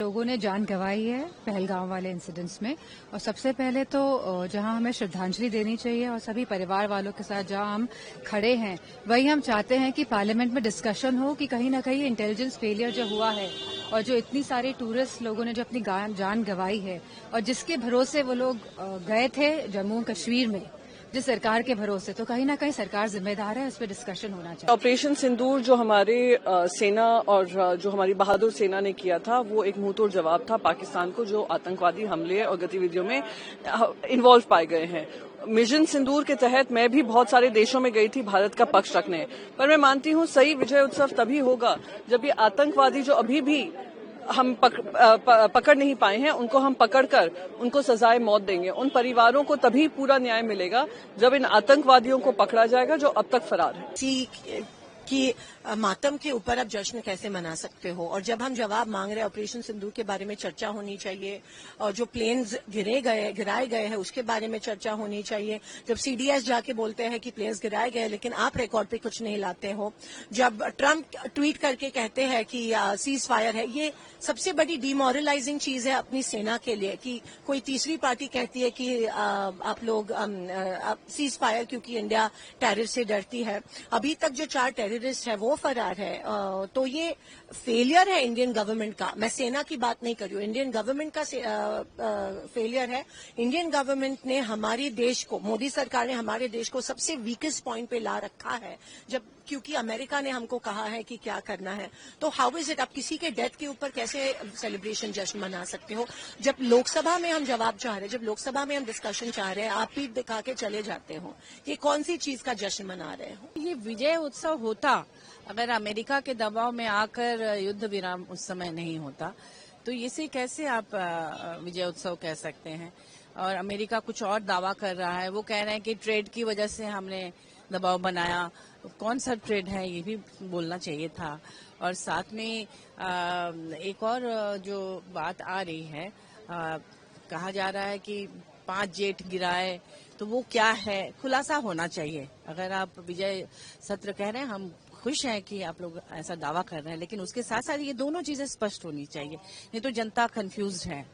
लोगों ने जान गंवाई है पहलगाम वाले इंसिडेंट्स में। और सबसे पहले तो जहां हमें श्रद्धांजलि देनी चाहिए और सभी परिवार वालों के साथ जहां हम खड़े हैं, वही हम चाहते हैं कि पार्लियामेंट में डिस्कशन हो कि कहीं ना कहीं इंटेलिजेंस फेलियर जो हुआ है और जो इतनी सारी टूरिस्ट लोगों ने जो अपनी जान गंवाई है और जिसके भरोसे वो लोग गए थे जम्मू कश्मीर में, जिस सरकार के भरोसे, तो कहीं ना कहीं सरकार जिम्मेदार है, इस पर डिस्कशन होना चाहिए। ऑपरेशन सिंदूर जो हमारे सेना और जो हमारी बहादुर सेना ने किया था, वो एक मुंहतोड़ जवाब था पाकिस्तान को, जो आतंकवादी हमले और गतिविधियों में इन्वॉल्व पाए गए हैं। मिशन सिंदूर के तहत मैं भी बहुत सारे देशों में गई थी भारत का पक्ष रखने, पर मैं मानती हूँ सही विजय उत्सव तभी होगा जब ये आतंकवादी जो अभी भी हम पकड़ नहीं पाए हैं, उनको हम पकड़कर उनको सजाए मौत देंगे। उन परिवारों को तभी पूरा न्याय मिलेगा जब इन आतंकवादियों को पकड़ा जाएगा जो अब तक फरार है। कि मातम के ऊपर आप जश्न कैसे मना सकते हो, और जब हम जवाब मांग रहे हैं ऑपरेशन सिंदूर के बारे में चर्चा होनी चाहिए, और जो प्लेन्स गिराए गए हैं उसके बारे में चर्चा होनी चाहिए। जब सीडीएस जाके बोलते हैं कि प्लेन्स गिराए गए लेकिन आप रिकॉर्ड पे कुछ नहीं लाते हो, जब ट्रंप ट्वीट करके कहते हैं कि सीज फायर है, ये सबसे बड़ी डिमोरलाइजिंग चीज है अपनी सेना के लिए कि कोई तीसरी पार्टी कहती है कि आप लोग सीज फायर, क्योंकि इंडिया टेररिस्ट से डरती है। अभी तक जो 4 टेररिस्ट है वो फरार है। तो ये फेलियर है इंडियन गवर्नमेंट का। मैं सेना की बात नहीं कर रही हूँ, इंडियन गवर्नमेंट का फेलियर है। इंडियन गवर्नमेंट ने हमारे देश को, मोदी सरकार ने हमारे देश को सबसे वीकेस्ट पॉइंट पे ला रखा है, जब क्योंकि अमेरिका ने हमको कहा है कि क्या करना है। तो हाउ इज इट, आप किसी के डेथ के ऊपर कैसे सेलिब्रेशन जश्न मना सकते हो? जब लोकसभा में हम जवाब चाह रहे हैं, जब लोकसभा में हम डिस्कशन चाह रहे हैं, आप पीठ दिखा के चले जाते हो। ये कौन सी चीज का जश्न मना रहे हो? ये विजय उत्सव होता अगर अमेरिका के दबाव में आकर युद्ध विराम उस समय नहीं होता, तो इसे कैसे आप विजय उत्सव कह सकते हैं? और अमेरिका कुछ और दावा कर रहा है, वो कह रहे हैं कि ट्रेड की वजह से हमने दबाव बनाया। कौन सा ट्रेड है ये भी बोलना चाहिए था। और साथ में एक और जो बात आ रही है, कहा जा रहा है कि 5 जेट गिराए, तो वो क्या है, खुलासा होना चाहिए। अगर आप विजय सत्र कह रहे हैं, हम खुश हैं कि आप लोग ऐसा दावा कर रहे हैं, लेकिन उसके साथ साथ ये दोनों चीजें स्पष्ट होनी चाहिए, नहीं तो जनता कंफ्यूज्ड है।